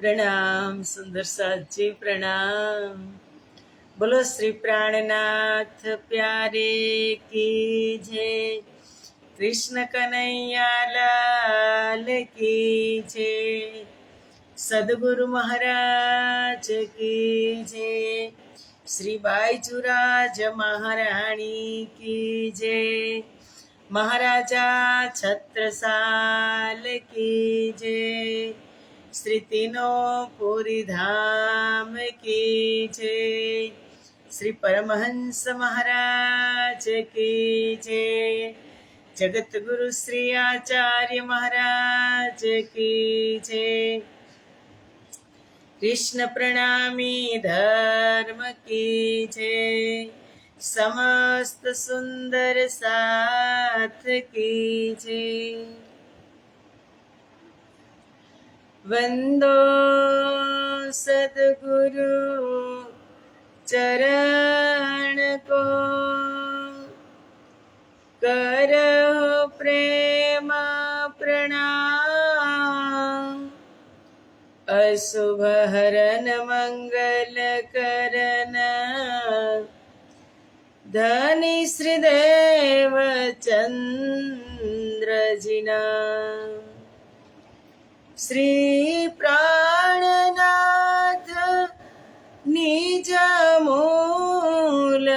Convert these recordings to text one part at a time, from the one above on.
प्रणाम सुंदर साथ जी प्रणाम। बोलो श्री प्राणनाथ प्यारे की जय। कृष्ण कन्हैया लाल की जय। सदगुरु महाराज की जय। श्री बाईचुराज महाराणी की जय। महाराजा छत्रसाल की जय। श्री तीनों पुरी धाम की जय। श्री परमहंस महाराज की जय। जगत गुरु श्री आचार्य महाराज की जय। कृष्ण प्रणामी धर्म की जय। समस्त सुंदर साथ की जय। वंदो सद्गुरु चरण को, करहु प्रेम प्रणाम। अशुभ हरन मंगल करन, धनी श्रीदेव चंद्र जिना। श्री प्राणनाथ निज मूलपति,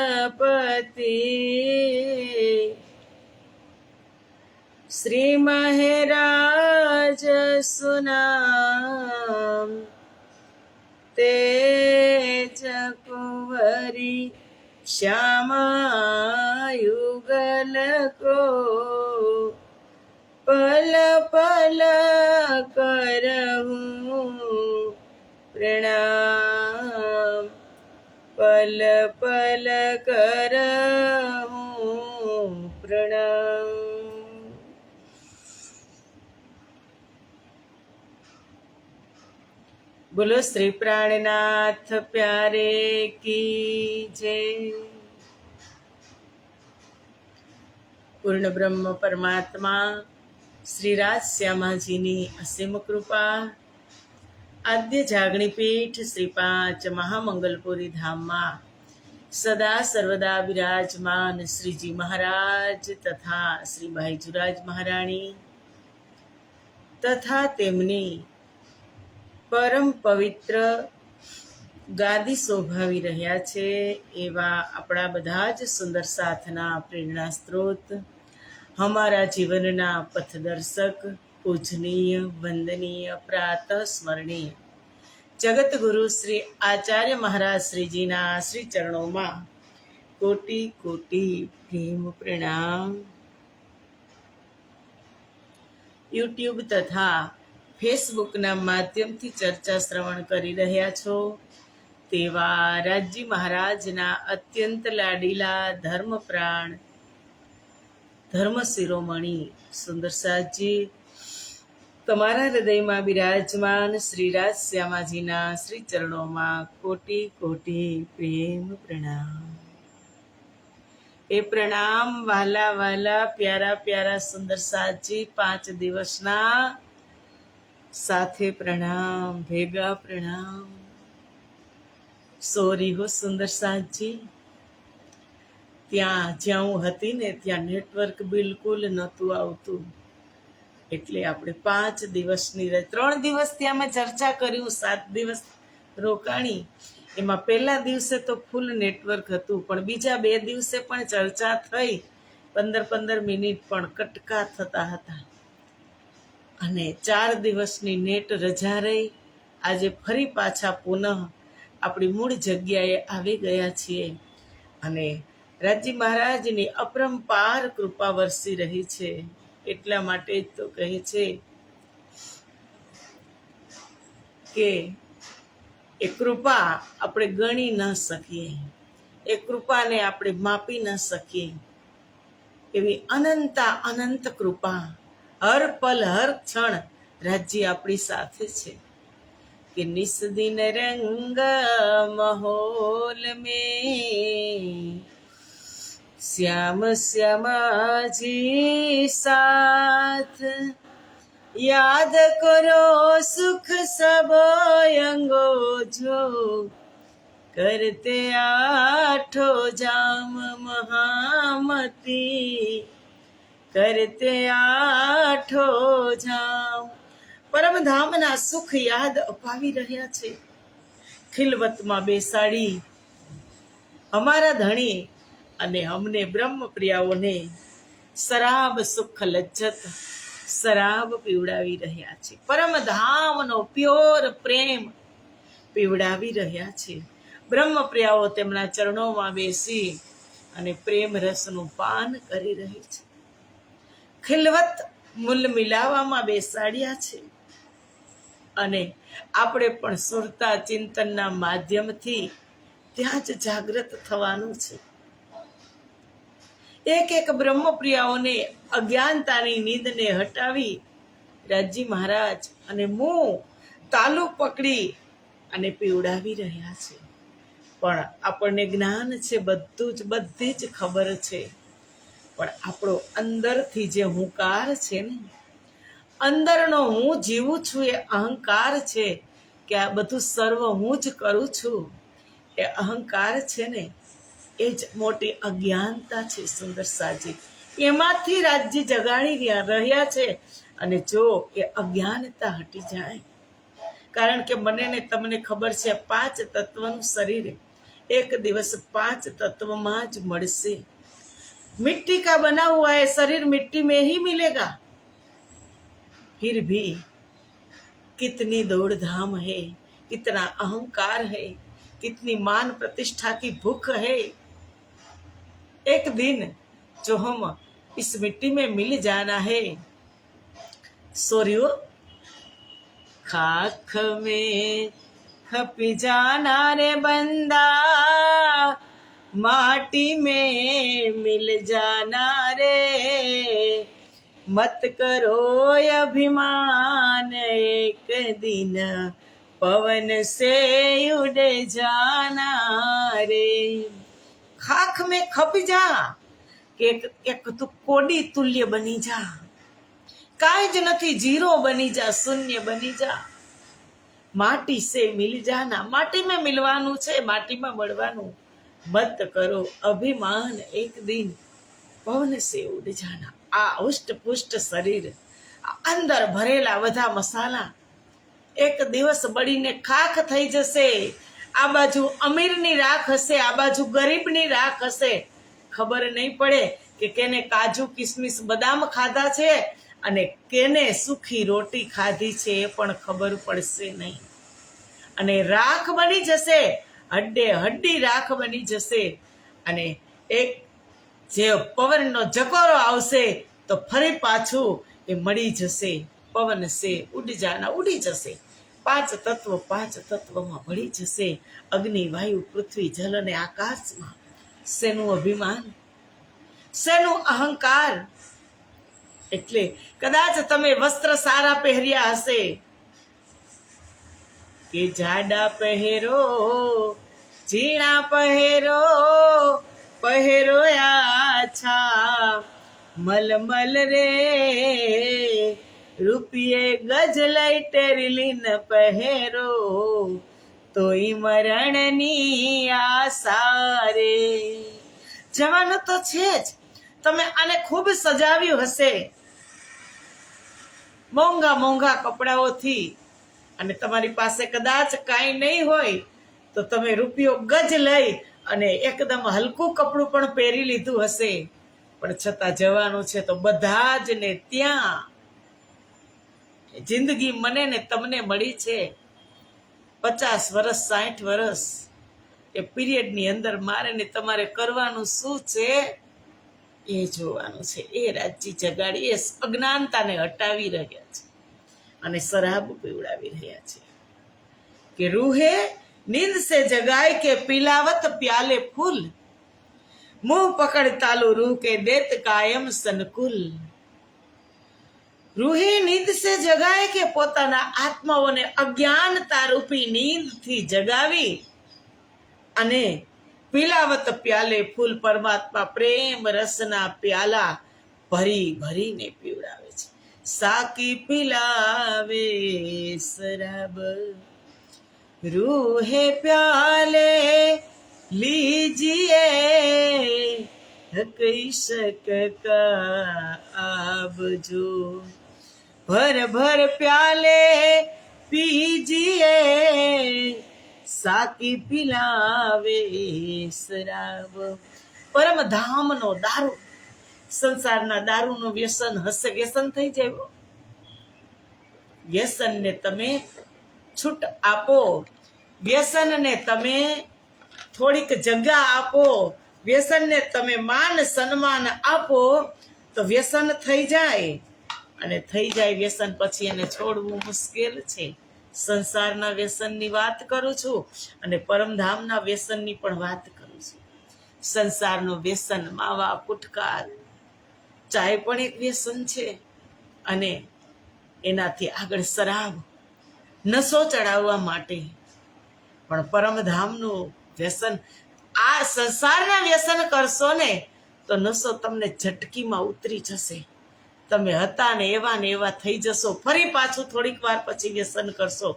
श्री महराज सुनाम। तेज कुंवरी श्यामा युगल को, पल पल करहूं प्रणाम। पल पल करहूं प्रणाम। बोलो श्री प्राणनाथ प्यारे की जय। पूर्ण ब्रह्म परमात्मा श्री राज श्यामाजीनी असीम कृपा, आद्य जागणी पीठ श्री 5 महामंगलपुरी धाम में सदा सर्वदा विराजमान श्रीजी महाराज तथा श्री बाईचुराज महाराणी तथा तेमनी परम पवित्र गादी शोभावी रह्या छे एवा अपना बधा ज सुंदर साथना प्रेरणा स्त्रोत, हमारा जीवनना पथदर्शक, पूजनीय वंदनीय प्रातः स्मरणीय जगत गुरु श्री आचार्य महाराज श्रीजीना श्री चरणों में कोटि कोटि प्रेम प्रणाम। यूट्यूब तथा फेसबुक माध्यम थी चर्चा श्रवण करी रह्या छो तेवा राजी महाराजना अत्यंत लाडीला धर्मप्राण धर्म शिरोमणि सुंदर साथजी तमारा हृदय में विराजमान श्री राज श्यामाजीना श्री चरणों में कोटि कोटि प्रेम प्रणाम। ए प्रणाम वाला वाला प्यारा प्यारा सुंदर साथजी 5 दिवसना साथे प्रणाम भेगा प्रणाम। सोरी हो सुंदर साथजी, ત્યાં જ્યાં હું હતી ને ત્યાં નેટવર્ક બિલકુલ નહોતું આવતું, એટલે આપણે 5 દિવસની 3 દિવસ ત્યાં મેં ચર્ચા કર્યું, 7 દિવસ રોકાણી. એમાં પહેલા દિવસે તો ફૂલ નેટવર્ક હતું, પણ બીજા 2 દિવસે પણ ચર્ચા થઈ, 15-15 મિનિટ પણ કટકા થતા હતા. અને 4 દિવસની નેટ રજા રહી. આજે ફરી પાછા પુનઃ આપણી મૂળ જગ્યાએ આવી ગયા છીએ અને રાજી મહારાજની અપરંપાર કૃપા વરસી રહી છે. એટલા માટે જ તો કહે છે કે એ કૃપા આપણે ગણી ન શકીએ, એ કૃપાને આપણે માપી ન શકીએ. એવી અનંતા અનંત કૃપા હર પલ હર ક્ષણ રાજ્ય આપણી સાથે છે કે નિસ દિન રંગ મહોલ में श्याम श्यामाजी साथ याद करो सुख सब જો કરતે આઠો જામ મહામતી, કરતે આઠો જામ. પરમધામના સુખ યાદ અપાવી રહ્યા છે. ખિલવતમાં બેસાડી અમારા ધણી અને અમને બ્રહ્મપ્રિયાઓને શરાબ સુખ લજ્જત શરાબ પીવડાવી રહ્યા છે. પરમધામનો પ્યોર પ્રેમ પીવડાવી રહ્યા છે. બ્રહ્મપ્રિયાઓ તેમના ચરણોમાં બેસી અને પ્રેમ રસનું પાન કરી રહી છે. ખિલવત મૂલ મિલાવામાં બેસાડ્યા છે અને આપણે પણ સુરતા ચિંતનના માધ્યમથી ત્યાં જ જાગૃત થવાનું છે. એક એક બ્રહ્મપ્રિયાઓને અજ્ઞાનતાની નીંદને હટાવી રાજી મહારાજ અને મું તાલુ પકડી અને પીવડાવી રહ્યા છે. પણ આપણને જ્ઞાન છે, બધું જ બધી જ ખબર છે, પણ આપણો અંદરથી જે હુંકાર છે ને, અંદરનો હું જીવું છું, એ અહંકાર છે કે આ બધું સર્વ હું જ કરું છું, એ અહંકાર છે ને, એ જ મોટી અજ્ઞાનતા છે. સુંદર સાજી એમાંથી રાજ્ય જગાડી રહ્યા છે. અને જો એ અજ્ઞાનતા હટી જાય, કારણ કે મને ને તમને ખબર છે 5 તત્વનું શરીર એક દિવસ 5 તત્વમાં જ મળશે. मिट्टी का बना हुआ है शरीर, मिट्टी में ही मिलेगा. फिर भी कितनी दौड़ धाम है, कितना अहंकार है, कितनी मान प्रतिष्ठा की भूख है. एक दिन जो हम इस मिट्टी में मिल जाना है. सोरियो खाक में खपी जाना रे बंदा, माटी में मिल जाना रे. मत करो अभिमान, एक दिन पवन से उड़ जाना रे. खाख में खप જા કે એક તું કોડી તુલ્ય બની જા, કાંઈ જ નથી, જીરો બની જા, શૂન્ય બની જા. માટી સે મિલ જાના, માટીમાં મિલવાનું છે, માટીમાં મળવાનું. મત કરો અભિમાન, એક દિન પવન સે ઉડ જાના. આ ઉષ્ટપુષ્ટ શરીર, અંદર ભરેલા બધા મસાલા એક દિવસ બળીને ખાખ થઈ જશે. આ બાજુ અમીરની રાખ હશે, આ બાજુ ગરીબની રાખ હશે. ખબર નહીં પડે કે કેને કાજુ કિસમિસ બદામ ખાધા છે અને કેને સુખી રોટી ખાધી છે, એ પણ ખબર પડશે નહીં. અને રાખ બની જશે, હડ્ડે હડ્ડી રાખ બની જશે. અને એક જે પવનનો જકોરો આવશે તો ફરી પાછું એ મળી જશે. પવન સે ઉડ જાના, ઉડી જશે. 5 તત્વમાં ભળી જશે. અગ્નિ, વાયુ, પૃથ્વી, જલ અને આકાશમાં. શેનું અભિમાન, શેનું અહંકાર. એટલે કદાચ તમે વસ્ત્ર સારા પહેર્યા હશે કે જાડા પહેરો, ઝીણા પહેરો, પહેરો આછા મલમલ રે. રૂપિયે ગજ લઈ ટેરલીન પહેરો, તોય મરણની આશા રે. જવાનું તો છે જ. તમે આને ખૂબ સજાવ્યું હશે મોંઘા મોંઘા કપડાઓથી, અને તમારી પાસે કદાચ કાંઈ નહીં હોય તો તમે રૂપિયો ગજ લઈ અને એકદમ હલકું કપડું પણ પહેરી લીધું હશે. પણ છતાં જવાનું છે તો બધા જ ને ત્યાં. જિંદગી મને ને તમને મળી છે 50 વર્ષ 60 વર્ષ. એ પીરિયડની અંદર મારે ને તમારે કરવાનું શું છે એ જોવાનું છે. એ રાજ્ય જગાડી, એ અજ્ઞાનતાને હટાવી રહ્યા છે અને શરાબ પીવડાવી રહ્યા છે. કે રૂહે નીંદ સે જગાય કે પિલાવત પ્યાલે ફૂલ, મુંહ પકડ તાલુ રૂહ કે દેત કાયમ સનકુલ. રૂહી નીંદ સે જગાય કે પોતાના આત્માઓને અજ્ઞાનતા રૂપી નીંદથી જગાવી અને પીલાવત પ્યાલે ફૂલ, પરમાત્મા પ્રેમ રસના પ્યાલા ભરી ભરીને પીવડાવે છે. સાકી પિલાવે શરાબ, रूहे प्याले लीजिए कई शक का आप जो भर भर प्याले पीजिए साकी पिलावे शराब પરમ ધામનો દારૂ સંસારના દારૂનું વ્યસન હશે વ્યસન થઈ જાય વ્યસનને તમે છૂટ આપો વ્યસનને તમે થોડીક જગ્યા આપો વ્યસનને તમે માન સન્માન આપો તો વ્યસન થઈ જાય અને થઈ જાય વ્યસન પછી એને છોડવું મુશ્કેલ છે સંસારના વ્યસનની વાત કરું છું અને પરમધામના વ્યસનની પણ વાત કરું છું સંસારનું વ્યસન માવા ગુટખા ચાય પણ એક વ્યસન છે અને એનાથી આગળ શરાબ નશો ચડાવવા માટે પણ પરમધામનું વ્યસન આ સંસારના વ્યસન કરશો ને તો નશો તમને ઝટકીમાં ઉતરી જશે તમે હતા ને એવા થઈ જશો ફરી પાછું થોડીક વાર પછી વ્યસન કરશો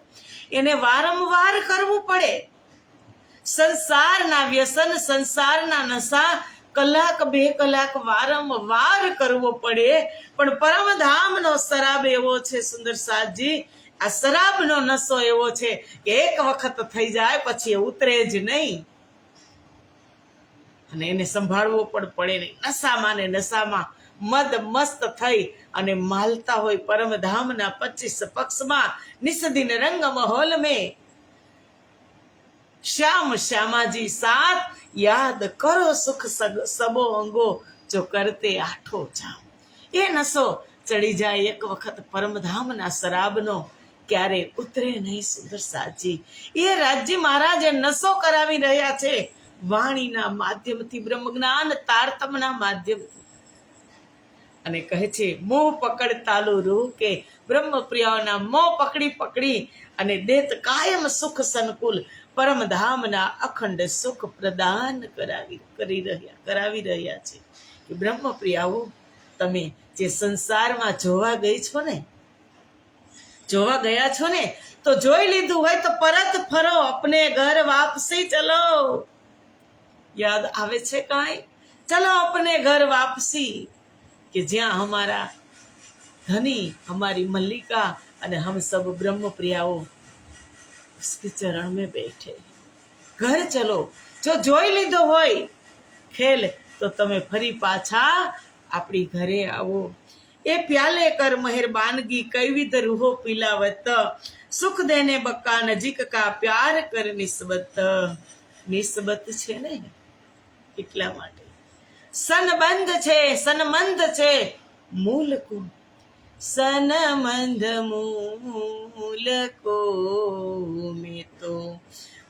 એને વારંવાર કરવું પડે સંસારના વ્યસન સંસારના નશા કલાક બે કલાક વારંવાર કરવો પડે પણ પરમધામનો શરાબ એવો છે સુંદર સાજી આ શરાબનો નશો એવો છે કે એક વખત થઈ જાય પછી એ ઉતરે જ નહીં અને એને સંભાળવો પણ પડે નહીં નશામાં ને નશામાં મદ મસ્ત થઈ અને માલતા હોય પરમધામના 25 પક્ષમાં નિસદિન રંગ મહોલ में श्याम श्यामाजी साथ याद करो सुख सबो अंगो जो करते आठो जाम એ નશો ચડી જાય એક વખત પરમધામના શરાબનો ક્યારે ઉતરે નહીં સુંદર સાજી એ રાજ્ય મહારાજ નશો કરાવી રહ્યા છે વાણીના માધ્યમથી બ્રહ્મ જ્ઞાન તારતમના માધ્યમથી અને કહે છે મોહ પકડ તાલુ રૂહ કે બ્રહ્મ પ્રિયાઓના મોહ પકડી અને દેત કાયમ સુખ સંકુલ પરમધામના અખંડ સુખ પ્રદાન કરાવી રહ્યા છે કે બ્રહ્મ પ્રિયાઓ તમે જે સંસારમાં જોવા ગયા છો ને તો જોઈ લીધું હોય તો પરત ફરો અપને ઘર વાપસી ચલો યાદ આવે છે કાંઈ ચલો અપને ઘર વાપસી कि ज्યાં हमारा धनी हमारी मल्लिका અને हम सब ब्रह्म प्रियाओं उसके चरण में बैठे घर चलो जो જોઈ લીધો હોય ખેલ તો તમે ફરી પાછા આપણી ઘરે આવો એ પ્યાલે કર મહેરબાનગી કઈ વિધ રૂહો પીલાવત સુખ દેને બક્કા નજીક કા પ્યાર કર નિસ્બત છે ને એટલા માટે સનબંધ છે મૂલ કો સનમંદ મૂલ કો મેં તો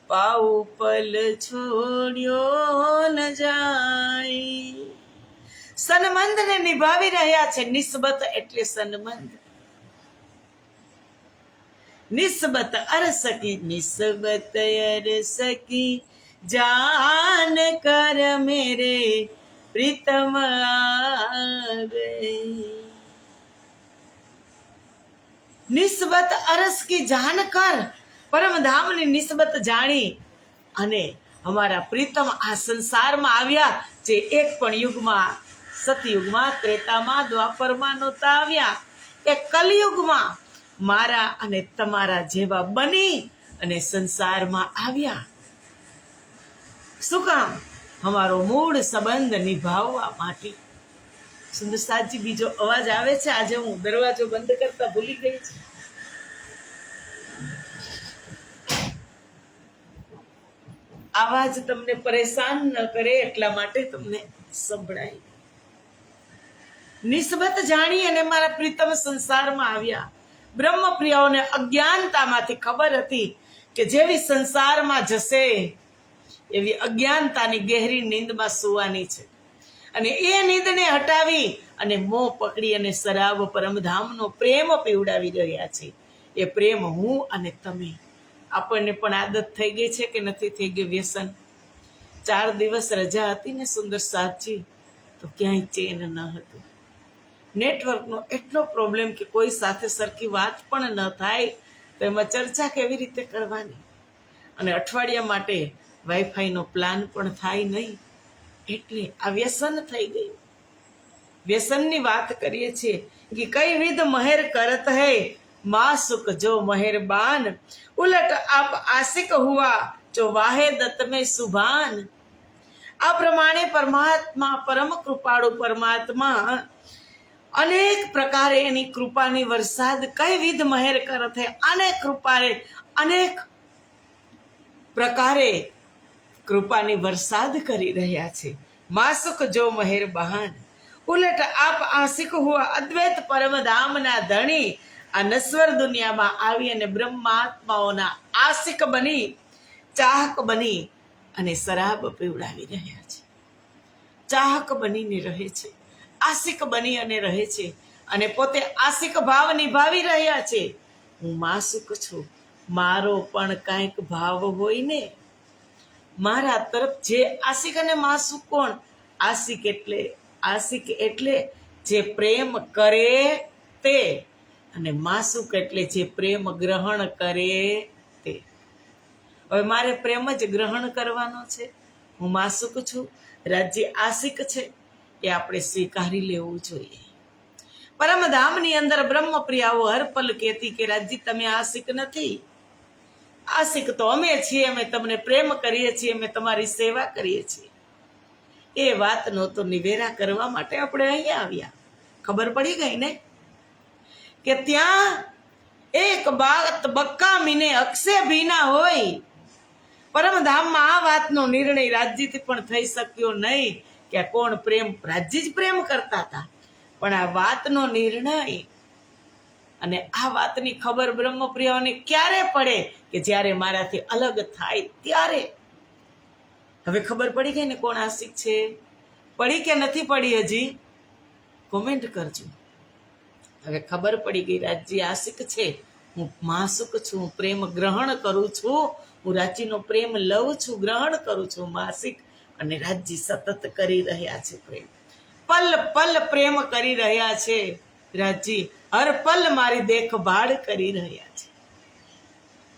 પાઉ પલ છોડ્યો ન જાય સનમંદ ને નિભાવી રહ્યા છે નિસ્બત એટલે સનમંદ નિસ્બત અરસકી નિસ્બત અરસકી જાન કર મેરે प्रीतम आ गए નિસ્બત અરસ કી જાણકર પરમધામની નિસ્બત જાણી અને અમારા પ્રીતમ આ સંસારમાં આવ્યા જે એક પણ યુગમાં સતયુગમાં ત્રેતામાં દ્વાપરમાં નહોતા આવ્યા એ કલયુગમાં મારા અને તમારા જેવા બની અને સંસારમાં આવ્યા શું કામ हमारो मूળ સંબંધ નિભાવવા માટે સુંદર સાજી બીજો અવાજ આવે છે આજે હું દરવાજો બંધ કરતા ભૂલી ગઈ છું આવાજ તમને પરેશાન ન કરે એટલા માટે તમને સંભળાય નિસ્બત જાણી અને મારા પ્રીતમ સંસારમાં આવ્યા બ્રહ્મ પ્રિયાઓને અજ્ઞાનતામાંથી ખબર હતી કે જેવી સંસારમાં જશે એવી અજ્ઞાનતાની ગહેરી નીંદમાં સુવાની છે અને એ નીંદને હટાવી અને મોહ પકડી અને શરાબ પરમધામનો પ્રેમ પીવડાવી રહ્યા છે એ પ્રેમ હું અને તમે આપણને પણ આદત થઈ ગઈ છે કે નથી થઈ ગઈ વ્યસન 4 દિવસ રજા હતી ને સુંદર સાચી તો ક્યાંય ચેન ન હતું નેટવર્કનો એટલો પ્રોબ્લેમ કે કોઈ સાથે સરખી વાત પણ ન થાય તો એમાં ચર્ચા કેવી રીતે કરવાની અને અઠવાડિયા માટે વાઈફાઈનો પ્લાન પણ થાય નહીં. એટલે આ વ્યસન થઈ ગયું. વ્યસનની વાત કરીએ છીએ કે કઈ વિધ મહેર કરત હૈ માસુક જો મહેરબાન, ઉલટ આપ આશિક હુઆ જો વાહે દત્ત મેં સુભાન. આ પ્રમાણે પરમાત્મા, પરમ કૃપાળુ પરમાત્મા અનેક પ્રકારે એની કૃપાની વરસાદ કઈ વિધ મહેર કરત હૈ, અનેક કૃપારે અનેક પ્રકારે કૃપાની વરસાદ કરી રહ્યા છે. માસુક જો મહેરબાન, ઉલટ આપ આશિક હુઆ અદ્વૈત પરમધામના ધણી આ નશ્વર દુનિયામાં આવી અને બ્રહ્માત્માઓના આશિક બની, ચાહક બની અને શરાબ પીવડાવી રહ્યા છે. ચાહક બનીને રહે છે, આશિક બની અને રહે છે અને પોતે આશિક ભાવ નિભાવી રહ્યા છે. હું માસુક છું, મારો પણ કાંઈક ભાવ હોય ને. મારા તરફ જે આશિક અને માસુક કોણ? આશિક એટલે જે પ્રેમ કરે તે, અને માસુક એટલે જે પ્રેમ ગ્રહણ કરે તે. હવે મારે પ્રેમ જ ગ્રહણ કરવાનો છે. હું માસુક છું, રાજ્ય આશિક છે, એ આપણે સ્વીકારી લેવું જોઈએ. પરમધામની અંદર બ્રહ્મપ્રિયાઓ હર પલ કહેતી કે રાજ્ય તમે આશિક નથી. આશિક તો અમે છીએ, અમે તમને પ્રેમ કરીએ છીએ, અમે તમારી સેવા કરીએ છીએ. એ વાતનો તો નિવેરા કરવા માટે આપણે અહીંયા આવ્યા. ખબર પડી ગઈ ને કે ત્યાં એક બાત બક્કામીને અક્ષે ભીના હોય. પરમધામમાં આ વાતનો નિર્ણય રાજ્યથી પણ થઈ શક્યો નહીં કે કોણ પ્રેમ, રાજ્ય જ પ્રેમ કરતા હતા. પણ આ વાતનો નિર્ણય અને આ વાતની ખબર બ્રહ્મપ્રિયાઓને ક્યારે પડે કે જ્યારે મારાથી અલગ થાય ત્યારે. હવે ખબર પડી ગઈ ને કોણ આશિક છે? પડી કે નથી પડી? હજી કોમેન્ટ કરજો. હવે ખબર પડી ગઈ, રાજ્ય આશિક છે, હું માસુક છું, હું પ્રેમ ગ્રહણ કરું છું, હું રાજ્યનો પ્રેમ લઉં છું, ગ્રહણ કરું છું. માસિક અને રાજ્ય સતત કરી રહ્યા છે પ્રેમ, પલ પલ પ્રેમ કરી રહ્યા છે. રાજ્ય હર પલ મારી દેખભાળ કરી રહ્યા છે.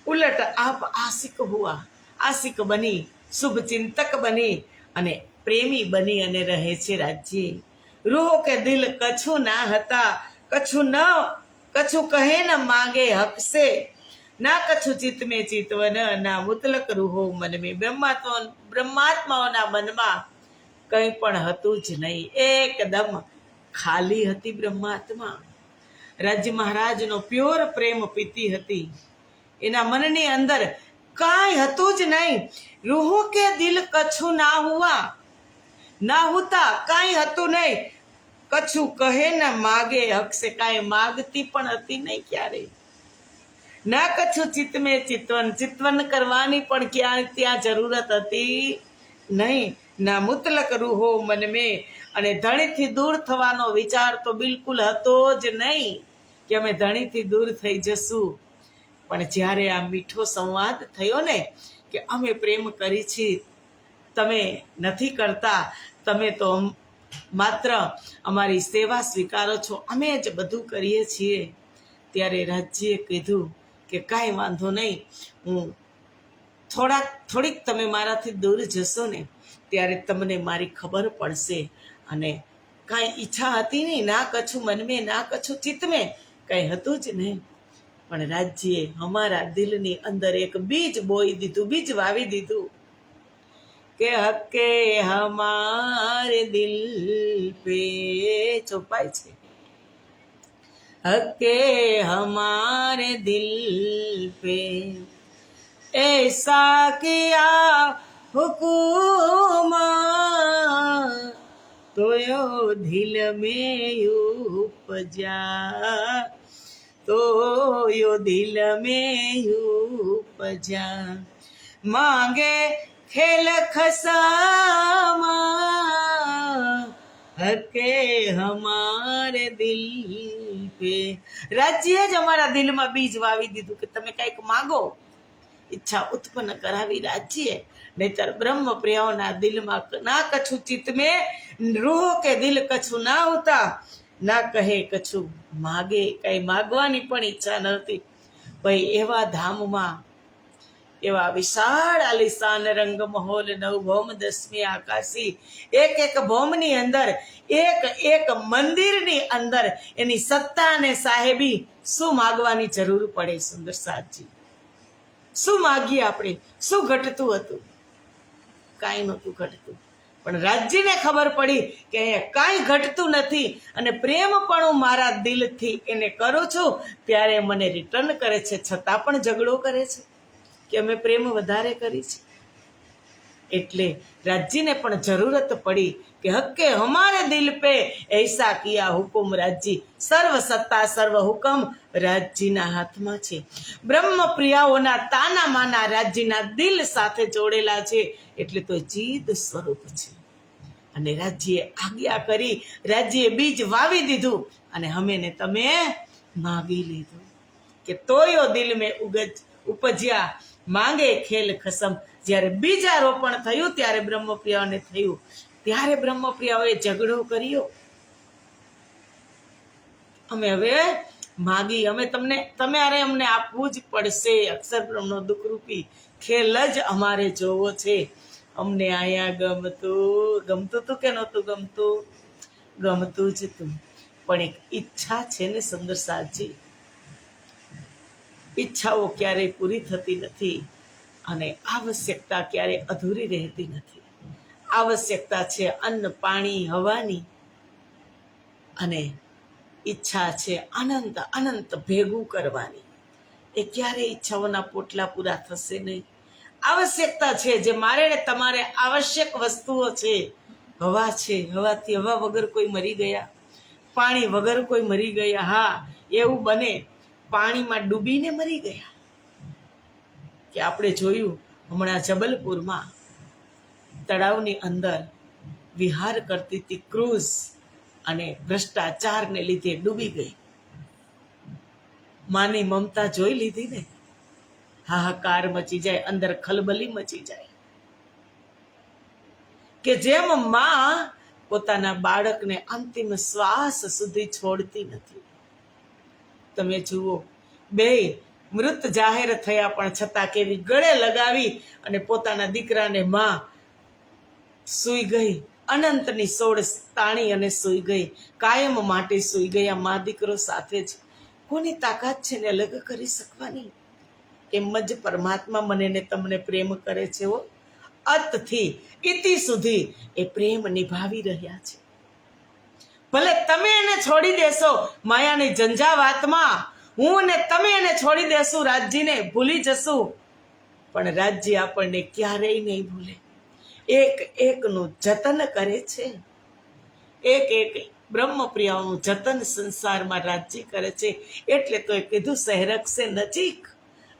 ઉલટ આપ આશિક હુઆ, આશિક બની, શુભ ચિંતક બની અને પ્રેમી બની અને રહે છે રાજ્ય. રૂહ કે દિલ કછું ના હતા, કછું કહે ન માગે હક સે, ના કછું ચિત્ત મેં ચિતવન, ના મુતલક રૂહો મન મેં. બ્રહ્માત્માઓના મનમાં કંઈ પણ હતું જ નહીં, એકદમ ખાલી હતી બ્રહ્માત્મા. રાજ્ય મહારાજનો પ્યોર પ્રેમ પીતી હતી. એના મનની અંદર કાંઈ હતું જ નહીં. રૂહ કે દિલ કછું ના હુઆ, ના હુતા, કાંઈ હતું નહીં. કછું કહે ન માગે હક સે, કાંઈ માગતી પણ હતી નહીં ક્યારેય. ના કછું ચિત્ત મેં ચિતવન કરવાની પણ ક્યાં ત્યાં જરૂરત હતી નહીં. ના મુતલક રૂહો મન મેં, અને ધણીથી દૂર થવાનો વિચાર તો બિલકુલ હતો જ નહીં કે અમે ધણીથી દૂર થઈ જશું. પણ જ્યારે આ મીઠો સંવાદ થયો ને કે અમે પ્રેમ કરી છીએ, તમે નથી કરતા, તમે તો માત્ર અમારી સેવા સ્વીકારો છો, અમે જ બધું કરીએ છીએ, ત્યારે રાજ્યએ કીધું કે કાંઈ વાંધો નહીં, હું થોડીક તમે મારાથી દૂર જશો ને ત્યારે તમને મારી ખબર પડશે. અને કાંઈ ઈચ્છા હતી નહીં, ના કછું મન મેં, ના કછું ચિત્ત મેં, કંઈ હતું જ નહીં. પણ રાજ્યએ અમારા દિલની અંદર એક બીજ બોઈ દીધું, બીજ વાવી દીધું કે હકે હમારે દિલ પે, ચોપાય છે, હકે હમારે દિલ પે ऐसा किया हुकुमा तो यो दिल में उपजा, तो यो दिल में उपजा. मांगे खेल खसामा હકે હમારે દિલ પે. રાજ્યએ જ અમારા દિલમાં બીજ વાવી દીધું કે તમે કંઈક માગો, ઈચ્છા ઉત્પન્ન કરાવી રાજ્યએ. નહીતર બ્રહ્મપ્રિયાઓના દિલમાં ના કછું ચિત્ત મેં, રૂહ કે દિલ કછું ના હોતા, ના કહે કછું માગે, કઈ માગવાની પણ ઈચ્છા નહોતી. ભાઈ એવા ધામમાં એવા વિશાળ આલિશાન રંગ મહોલ નવ ભૌમ દસમી આકાશી, એક એક ભૌમની અંદર, એક એક મંદિરની અંદર એની સત્તા અને સાહેબી શું માગવાની જરૂર પડે? સુંદર સાધજી, શું માગીએ આપણે? શું ઘટતું હતું? કાંઈ નહોતું ઘટતું. પણ રાજ્યને ખબર પડી કે કાંઈ ઘટતું નથી અને પ્રેમ પણ હું મારા દિલથી એને કરું છું, ત્યારે મને રિટર્ન કરે છે, છતાં પણ ઝઘડો કરે છે કે અમે પ્રેમ વધારે કરી છે. એટલે રાજ્યને પણ જરૂરત પડી કે હક્કે હમારે દિલ પે ऐसा किया हुकुम રાજ્ય, સર્વ સત્તા સર્વ હુકમ રાજ્યના હાથમાં છે. બ્રહ્મ પ્રિયાઓના તાના માના રાજ્યના દિલ સાથે જોડેલા છે, એટલે તો જીદ સ્વરૂપ છે. અને રાજ્યએ આજ્ઞા કરી, રાજ્યએ બીજ વાવી દીધું અને અમે ને તમે માગી લીધું કે તોયો દિલ મેં ઉપજ્યા માંગે ખેલ ખસમ. જ્યારે બીજારોપણ થયું ત્યારે બ્રહ્મપ્રિયાઓને થયું, ત્યારે બ્રહ્મપ્રિયાઓએ ઝઘડો કર્યો. અમે હવે માગી, અમે તમારે અમને આપવું જ પડશે. અક્ષર બ્રહ્મનો દુઃખરૂપી ખેલ જ અમારે જોવો છે. અમને અહીંયા ગમતું તું કે નહોતું ગમતું? ગમતું જ તું, પણ એક ઈચ્છા છે ને સુંદર સાધજી, ઈચ્છાઓ ક્યારેય પૂરી થતી નથી અને આવશ્યકતા ક્યારેય અધૂરી રહેતી નથી. આવશ્યકતા છે અન્ન પાણી હવાની, અને ઈચ્છા છે અનંત અનંત ભેગું કરવાની. એ ક્યારેય ઈચ્છાઓના પોટલા પૂરા થશે નહીં. આવશ્યકતા છે જે મારે ને તમારે આવશ્યક વસ્તુઓ છે. હવા છે, હવાથી હવા વગર કોઈ મરી ગયા? પાણી વગર કોઈ મરી ગયા? હા, એવું બને. પાણીમાં ડૂબીને મરી ગયા. કે આપણે જોયું હમણાં જબલપુરમાં તળાવની અંદર વિહાર કરતી હતી ક્રૂઝ, અને ભ્રષ્ટાચારને લીધે ડૂબી ગઈ. માની મમતા જોઈ લીધી ને, હાહાકાર મચી જાય, અંદર ખલબલી મચી જાય. કે જેમ માં પોતાના બાળકને અંતિમ શ્વાસ સુધી છોડતી નથી. તમે જુઓ, બે મૃત જાહેર થયા પણ છતાં કેવી ગળે લગાવી અને પોતાના દીકરાને માં સૂઈ ગઈ. અનંતની સોળ તાણી અને સૂઈ ગઈ, કાયમ માટે સૂઈ ગયા. મા દીકરો સાથે જ. કોની તાકાત છે ને અલગ કરી શકવાની? એમ જ પરમાત્મા મને ને તમને પ્રેમ કરે છે. અતથી ઇતિ સુધી એ પ્રેમ નિભાવી રહ્યા છે. ભલે તમે એને છોડી દેશો માયાની ઝંઝાવાતમાં, હું ને તમે એને છોડી દેશું, રાજ્યને ભૂલી જશું, પણ રાજ્ય આપણને ક્યારેય નહીં ભૂલે. એક એકનું જતન કરે છે. એક એક બ્રહ્મપ્રિયાઓનું જતન સંસારમાં રાજ્ય કરે છે. એટલે તો એ કીધું સહેરક સે નજીક,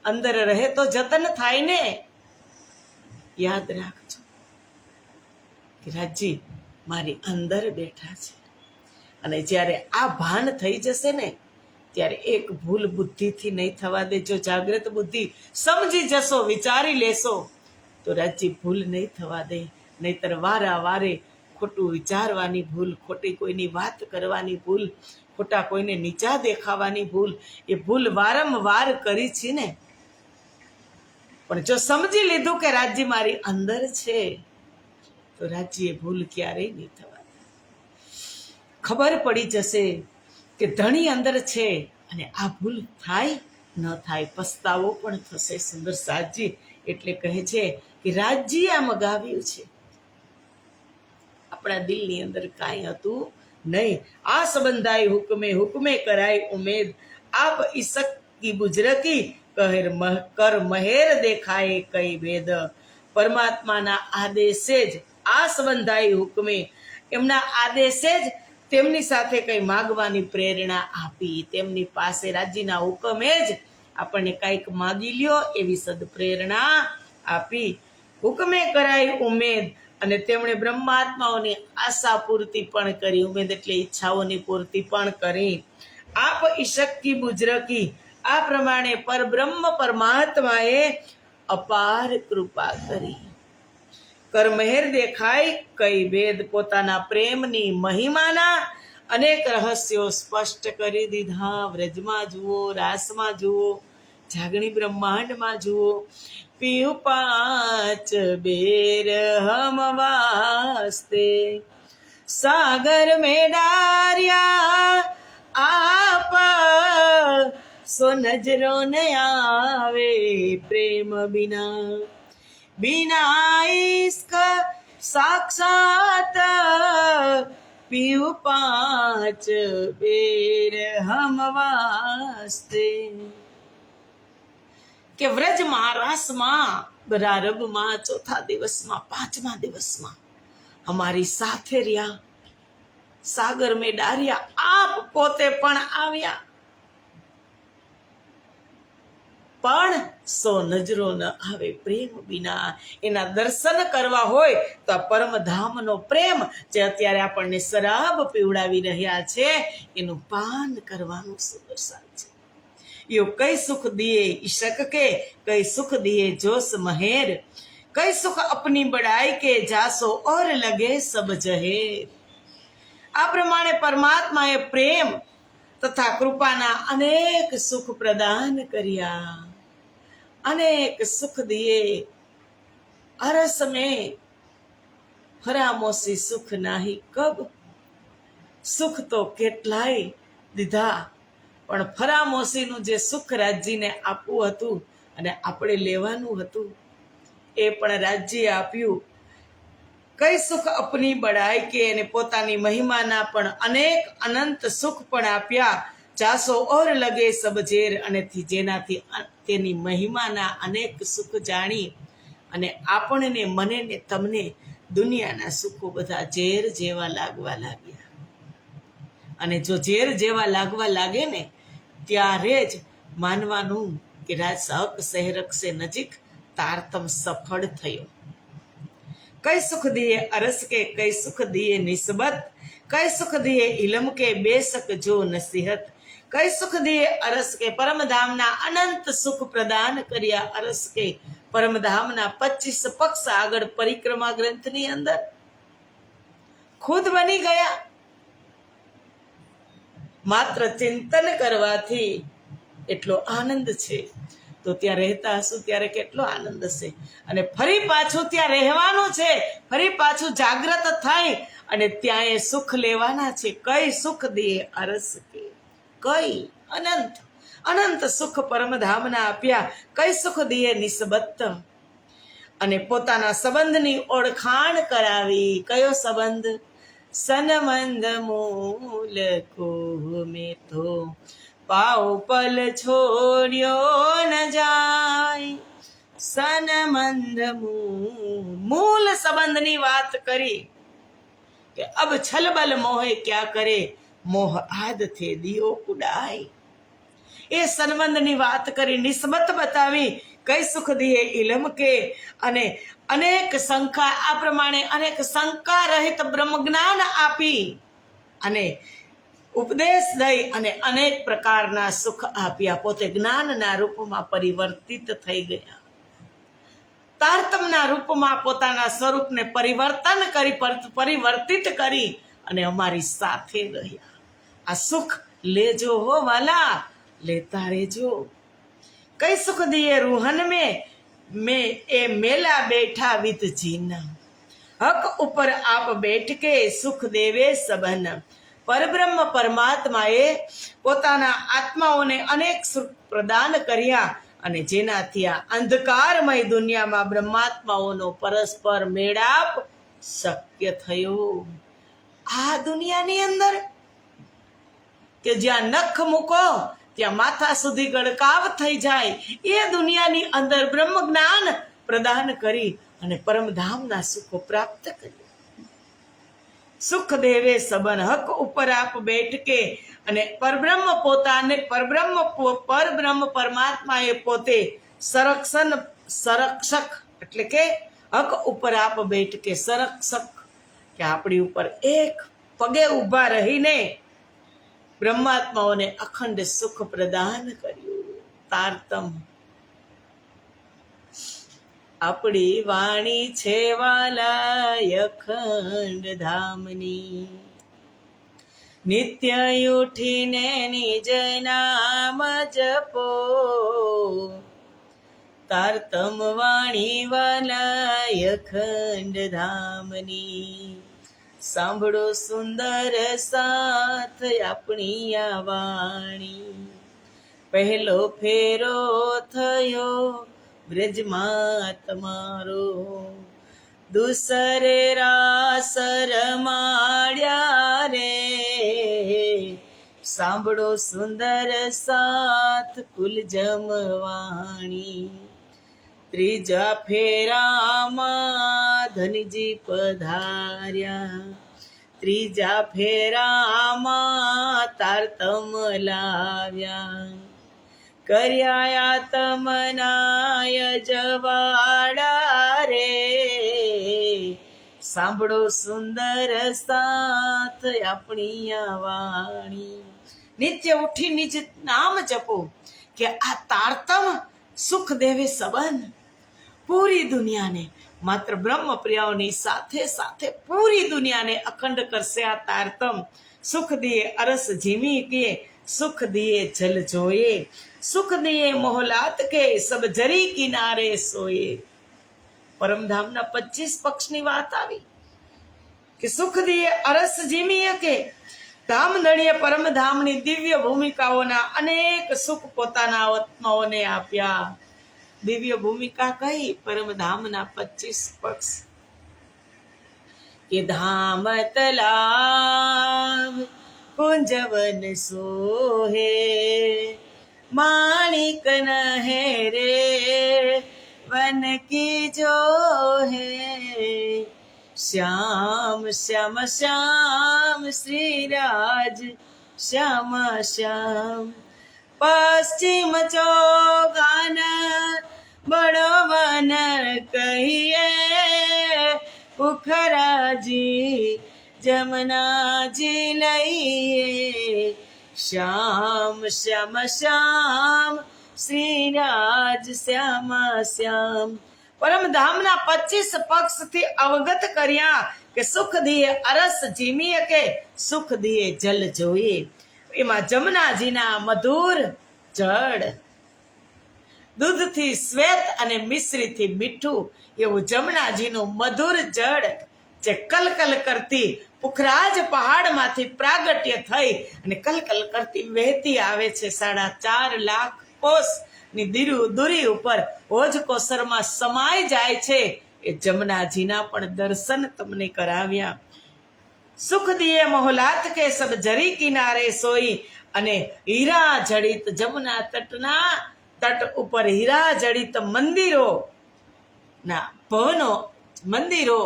અંદર રહે તો જતન થાય ને. યાદ રાખજો કે રાજ્ય મારી અંદર બેઠા છે. અને જ્યારે આ ભાન થઈ જશે ને, ત્યારે એક ભૂલ બુદ્ધિથી નહીં થવા દેજો. જાગૃત બુદ્ધિ સમજી જશો, વિચારી લેશો, તો રાજ્ય ભૂલ નહીં થવા દે. નહીતર વારે ખોટું વિચારવાની ભૂલ, ખોટી કોઈની વાત કરવાની ભૂલ, ખોટા કોઈને નીચા દેખાવાની ભૂલ, એ ભૂલ વારંવાર કરી છે ને. પણ જો સમજી લીધું કે રાજ્ય મારી અંદર છે, તો રાજ્ય ભૂલ ક્યારેય નહીં થવા દે. ખબર પડી જશે કે ધણી અંદર છે, અને આ ભૂલ થાય ન થાય, પસ્તાવો પણ થશે. સુંદર સાધજી એટલે કહે છે કે રાજ્ય આ મગાવ્યું છે. આપણા દિલની અંદર કાંઈ હતું નહીં. આ સંબંધાય હુકમે કરાય ઉમેદ, આપ ઈસક કી બુજરકી કર મહેર દેખાય કઈ ભેદ. પરમાત્માના આદેશે જ આ સંબંધાય હુકમે, એમના આદેશે જ તેમની સાથે કંઈ માગવાની પ્રેરણા આપી. તેમની પાસે રાજ્યના હુકમે જ આપણને કંઈક માગી લ્યો એવી સદપ્રેરણા આપી. હુકમે કરાય ઉમેદ, અને તેમણે બ્રહ્માત્માઓની આશા પૂર્તિ પણ કરી. ઉમેદ એટલે ઈચ્છાઓની પૂર્તિ પણ કરી. આપ ઈશક્કી બુજરકી, આ પ્રમાણે પરબ્રહ્મ પરમાત્માએ અપાર કૃપા કરી. કરમહેર દેખાય કઈ ભેદ, પોતાના પ્રેમની મહિમાના અનેક રહસ્યો સ્પષ્ટ કરી દીધા. વ્રજમાં જુઓ, રાસમાં જુઓ, જાગણી બ્રહ્માંડમાં જુઓ, પીયું 5 बेर हम वास्ते, सागर में डारिया आप सो नजरो न आवे प्रेम बिना, बिना इश्क साक्षात पीऊ 5 बेर हम वास्ते। કે વ્રજમાં રાસમાં પ્રારંભમાં ચોથા દિવસમાં 5મા દિવસમાં અમારી સાથે રહ્યા, સાગર મેં ડાર્યા, આપ પોતે પણ આવ્યા, પણ સો નજરો ન આવે પ્રેમ વિના। એના દર્શન કરવા હોય તો આ પરમધામનો પ્રેમ જે અત્યારે આપણને શરાબ પીવડાવી રહ્યા છે એનું પાન કરવાનું સુદર્શન છે। यो कई सुख दिए इशक के, कई सुख दिए जोश महेर, कई सुख अपनी बड़ाई के जासो और लगे सब जहेर। આ પ્રમાણે પરમાત્માએ પ્રેમ તથા કૃપાના અનેક સુખ પ્રદાન કર્યા, અનેક સુખ દિએ। અરસ મેં ફરામોશી સુખ નાહી કબ, સુખ તો કેટલાય દીધા, પણ ફરામોશીનું જે સુખ રાજ્યને આપવું હતું અને આપણે લેવાનું હતું એ પણ રાજ્યે આપ્યું। કઈ સુખ અપની બડાઈ કે, અને પોતાની મહિમાના પણ અનેક અનંત સુખ પણ આપ્યા। જાસો ઓર લગે સબ ઝેર, અને જેનાથી તેની મહિમાના અનેક સુખ જાણી અને આપણને મને ને તમને દુનિયાના સુખો બધા ઝેર જેવા લાગવા લાગ્યા। અને જો ઝેર જેવા લાગવા લાગે ને ત્યારે જ માનવાનું કે રાજ હક સહેરક સે નજીક તારતમ સફળ થયો। કઈ સુખ દિએ અરસ કે, કઈ સુખ દિએ નિસ્બત, કઈ સુખ દિએ ઇલમ કે બેશક જો નસીહત, કઈ સુખ દિએ અરસ કે, પરમધામના અનંત સુખ પ્રદાન કર્યા। અરસ કે પરમધામના 25 પક્ષ આગળ પરિક્રમા ગ્રંથની અંદર ખુદ બની ગયા। માત્ર ચિંતન કરવાથી એટલો આનંદ છે, તો ત્યાં રહેતા હશું ત્યારે કેટલો આનંદ હશે। અને ફરી પાછું ત્યાં રહેવાનું છે, ફરી પાછું જાગ્રત થઈ અને ત્યાં એ સુખ લેવાના છે। કઈ સુખ દે અરસ કે, કઈ અનંત અનંત સુખ પરમધામના આપ્યા। કઈ સુખ દિએ નિસ્બત, અને પોતાના સંબંધની ઓળખાણ કરાવી। કયો સંબંધ? સનમંદ મૂલ કો મેં તો પાવ પલ છોડ્યો ન જાય, સનમંદ મૂળ સંબંધની વાત કરી કે અબ છલબલ મોહે ક્યા કરે, મોહ આદ થે દિયો ઉડાય। એ સંબંધની વાત કરી, નિસ્બત બતાવી। કઈ સુખ દિએ ઇલમ કે, અને અનેક શંકા, આ પ્રમાણે અનેક શંકા રહિત બ્રહ્મ જ્ઞાન આપી અને ઉપદેશ દઈ અને અનેક પ્રકારના સુખ આપ્યા। પોતે જ્ઞાનના રૂપમાં પરિવર્તિત થઈ ગયા, તારતમના રૂપમાં પોતાના સ્વરૂપને પરિવર્તિત કરી અને અમારી સાથે રહ્યા। આ સુખ લેજો હો વાલા, લેતા રહેજો। કઈ સુખ દિએ રૂહન में એ મેલા બેઠા વિદ જીના, હક ઉપર આપ બેઠ કે સુખ દેવે સબન। પરબ્રહ્મ પરમાત્માએ પોતાના આત્માઓને અનેક સુખ પ્રદાન કર્યા અને જેનાથી આ અંધકારમય દુનિયામાં બ્રહ્માત્માઓનો પરસ્પર મેળાપ શક્ય થયો। આ દુનિયાની અંદર કે જ્યાં નખ મૂકો ત્યાં માથા સુધી ગડકાવ થઈ જાય, એ દુનિયાની અંદર બ્રહ્મ જ્ઞાન પ્રદાન કરી અને પરમધામના સુખો પ્રાપ્ત કર્યા। સુખ દેવે સબન, હક ઉપર આપ બેઠ કે, અને પરબ્રહ્મ પોતાને પરબ્રહ્મ પરમાત્માએ પોતે સંરક્ષક એટલે કે હક ઉપર આપ બેઠ કે સંરક્ષક, કે આપણી ઉપર એક પગે ઊભા રહીને બ્રહ્માત્માઓને અખંડ સુખ પ્રદાન કર્યું। તારતમ આપણી વાણી છે વાલા અખંડ ધામની, નિત્ય ઉઠીને નિજ નામ જપો, તારતમ વાણી વાલાય અખંડ ધામની. સાંભળો સુંદર સાથ આપણી આ વાણી, પહેલો ફેરો થયો બ્રજમાં તમારો, દુસરે રાસ રમાડ્યા રે. સાંભળો સુંદર સાથ કુલ જમવાણી, ત્રીજા ફેરામાં ધનજી પધાર્યા, ત્રીજા ફેરામાં તારતમ લાવ્યા, કર્યા તમનાય જવાડા રે. સાંભળો સુંદર સાથ આપણી આ વાણી, નિત્ય ઉઠી નિજ નામ જપો, કે આ તારતમ સુખ દેવે સંબંધ પૂરી દુનિયાને, માત્ર બ્રહ્મ પ્રિયાઓની સાથે સાથે પૂરી દુનિયાને અખંડ કરશે આ તારતમ. સુખ દિયે અરસ જીમી કે, સુખ દિયે જલ જોયે, સુખ દિયે મોહલાત કે, સબ જરી કિનારે સોયે. પરમધામના 25 પક્ષની વાત આવી કે સુખ દિયે અરસ જીમી કે, ધામધણીએ પરમધામની દિવ્ય ભૂમિકાઓના અનેક સુખ પોતાના આત્માઓને આપ્યા. દિવ્ય ભૂમિકા કઈ? પરમધામના 25 પક્ષ. કે ધામ તલાવ કુંજવન સોહે, માણિક નહે રે વન કી જો હે. શ્યામ શ્યામ શ્યામ શ્રી રાજ શ્યામ શ્યામ, પશ્ચિમ ચોગાન બડો વન કહીએ, પુખરાજી જમનાજી લઈએ. શ્યામ શ્યામ શ્યામ શ્રી રાજ શ્યામ શ્યામ. પરમધામના 25 પક્ષથી અવગત કર્યા કે સુખ દિયે અરસ જીમીએ કે, સુખ દિયે જલ જોઈએ. એમાં જમનાજીના મધુર જળ, દૂધથી શ્વેત અને મિશ્રીથી મીઠું એવું જમનાજીનું મધુર જળ, જે કલકલ કરતી પુખરાજ પહાડમાંથી પ્રાગટ્ય થઈ અને કલકલ કરતી વહેતી આવે છે. 4.5 લાખ કોસની દૂરી ઉપર ઓજકોસરમાં સમાઈ જાય છે. એ જમનાજીના પણ દર્શન તમને કરાવ્યા. સુખ દિયે મોહલાત કે, સબ જરી કિનારે સોઈ. અને હીરા જડિત જમના તટના તટ ઉપર હીરા જડિત મંદિરો ના ભવનો, મંદિરો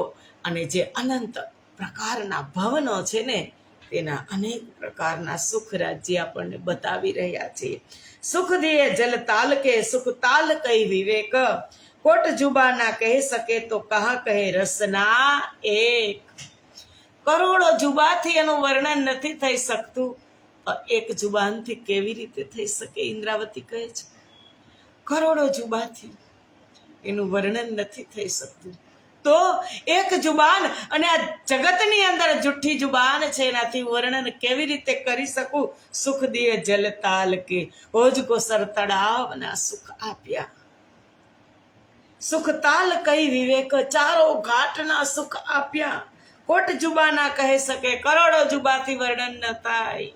અને જે અનંત પ્રકારના ભવનો છે ને, તેના અનેક પ્રકારના સુખ રાજ્ય આપણને બતાવી રહ્યા છે. સુખ દિયે જલ તાલ કે, સુખ તાલ કઈ વિવેક, કોટ જુબા ના કહી શકે તો કહા કહે રસના એક. કરોડો જુબાથી એનું વર્ણન નથી થઈ શકતું, એક જુબાનથી કેવી રીતે થઈ શકે? ઇન્દ્રાવતી કહે છે કરોડો જુબાથી એનું વર્ણન નથી થઈ શકતું. તો એક જુબાન અને આ જગતની અંદર જુઠ્ઠી જુબાન છે, એનાથી વર્ણન કેવી રીતે કરી શકું? સુખ દિયે જલ તાલ કે, ઓજકો સર તળાવના સુખ આપ્યા. સુખ તાલ કઈ વિવેક, ચારો ઘાટના સુખ આપ્યા. કોટ જુબા ના કહી શકે, કરોડો જુબાથી વર્ણન ન થાય.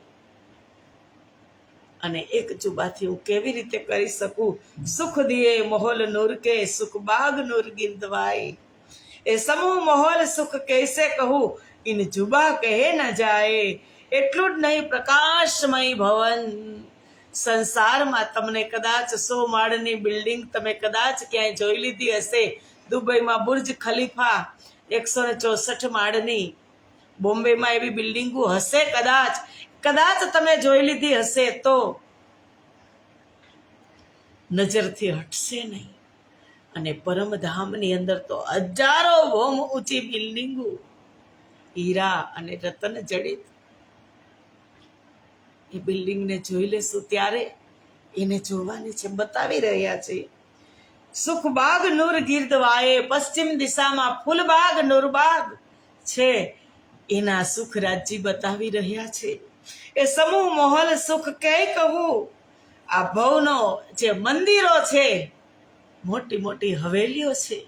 અને એક જુબાથી હું કેવી રીતે કરી શકું? સુખ દિયે મોહલ નૂર કે, સુખ બાગ નૂર ગિરદવાય. એ સમૂહ મોહલ સુખ કૈસે કહું, ઇન જુબા કહે ન જાય. એટલું જ નહીં, પ્રકાશમય ભવન. સંસારમાં તમને કદાચ 100 માળની બિલ્ડિંગ તમે કદાચ ક્યાંય જોઈ લીધી હશે. દુબઈમાં બુર્જ ખલીફા 164 માળની, બોમ્બેમાં એવી બિલ્ડિંગો હશે કદાચ તમે જોઈ લીધી હશે, તો નજરથી હટશે નહીં. અને પરમધામની અંદર તો હજારો ભોમ ઊંચી બિલ્ડિંગો, હીરા અને રતન જડિત. એ બિલ્ડિંગને જોઈ લેશું ત્યારે એને જોવાની છે, બતાવી રહ્યા છે. સુખબાગ નૂર ગીર્દવાએ, પશ્ચિમ દિશામાં ફૂલબાગ નૂરબાગ છે, એના સુખ રાજ્ય બતાવી રહ્યા છે. એ સમૂહ મોહલ સુખ કે કહું. આ ભવનો જે મંદિરો છે, મોટી મોટી હવેલીઓ છે,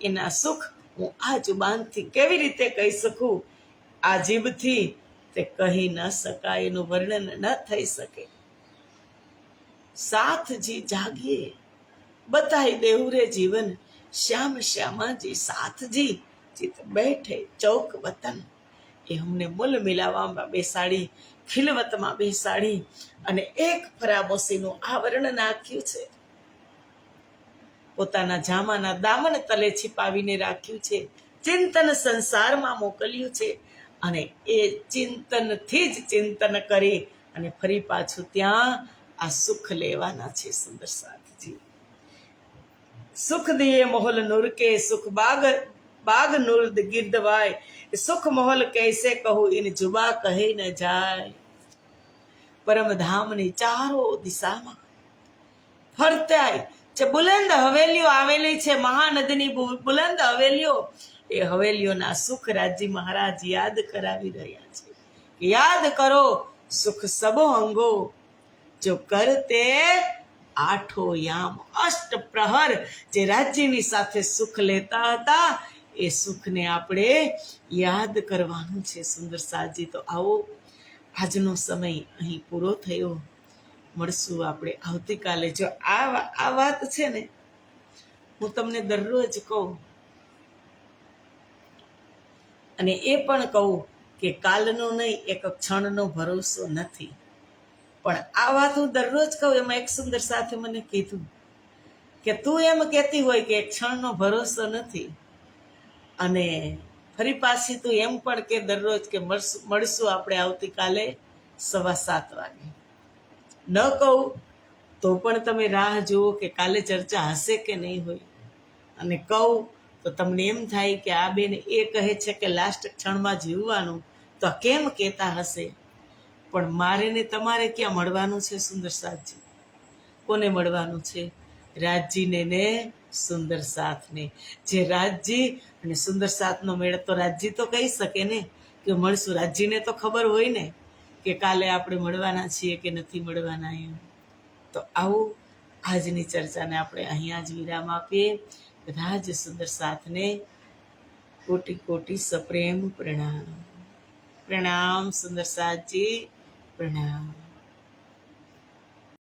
એના સુખ હું આ જુબાનથી કેવી રીતે કહી શકું? આ જીભથી તે કહી ન શકાય, એનું વર્ણન ન થઈ શકે. સાથજી જાગીએ બતાઈ દેવું રે જીવન, શ્યામ શ્યામાજી સાથજી ચિત બેઠે ચૌક વતન. એ અમને મૂલ મિલાવામાં બેસાડી, ખિલવતમાં બેસાડી અને એક ફરામોશીનું આવરણ નાખ્યું છે. પોતાના જામાના દામન તલે छिपाવીને રાખ્યું છે. ચિંતન સંસારમાં મોકલ્યું છે અને એ ચિંતનથી જ ચિંતન કરી અને ફરી પાછું ત્યાં આ સુખ લેવાના છે. સુંદર સાથજી સુખ દિયે મોહલ નૂર કે સુખ બાગ બાગ નૂર ગિરદવાય. સુખ મોહલ कैसे कहूँ इन जुबा કહે ન જાય. પરમધામની ચારો દિશામાં ફરતાય જે બુલંદ હવેલીઓ આવેલી છે, મહાનદીની બુલંદ હવેલીઓ, એ હવેલીઓના સુખ રાજી મહારાજ યાદ કરાવી રહ્યા છે. યાદ કરો સુખ સબો અંગો જો કરતે આઠો યામ. અષ્ટ પ્રહર જે રાજ્યની સાથે સુખ લેતા હતા, એ સુખને આપણે યાદ કરવાનું છે. સુંદર સાજી, તો આવો આજનો સમય અહીં પૂરો થયો. મળશું આપણે આવતીકાલે. જો આ વાત છે ને, હું તમને દરરોજ કહું અને એ પણ કહું કે કાલનો નહીં, એક ક્ષણનો ભરોસો નથી. પણ આ વાત હું દરરોજ કહું. એમાં એક સુંદર સાથે મને કીધું કે તું એમ કહેતી હોય કે એક ક્ષણનો ભરોસો નથી, અને ફરી પાછી તું એમ પણ કે દરરોજ કે મળશું આપણે આવતીકાલે 7:15 વાગે. ન કહું તો પણ તમે રાહ જુઓ કે કાલે ચર્ચા હશે કે નહીં હોય, અને કહું તો તમને એમ થાય કે આ બેન એ કહે છે કે લાસ્ટ ક્ષણમાં જીવવાનું, તો કેમ કહેતા હશે? પણ મારે ને તમારે ક્યાં મળવાનું છે? સુંદર સાથજી કોને મળવાનું છે? રાજજીને ને સુંદર સાથને. જે રાજજી અને સુંદર સાથનો મેળ, તો રાજજી તો કહી શકે ને કે મળશું. રાજજીને તો ખબર હોય ને કે કાલે આપણે મળવાના છીએ કે નથી મળવાના એમ. તો આવું આજની ચર્ચાને આપણે અહીંયા જ વિરામ આપીએ. બધા જ સુંદર સાથને કોટી કોટી સપ્રેમ પ્રણામ. પ્રણામ સુંદર સાથજી, પ્રણામ.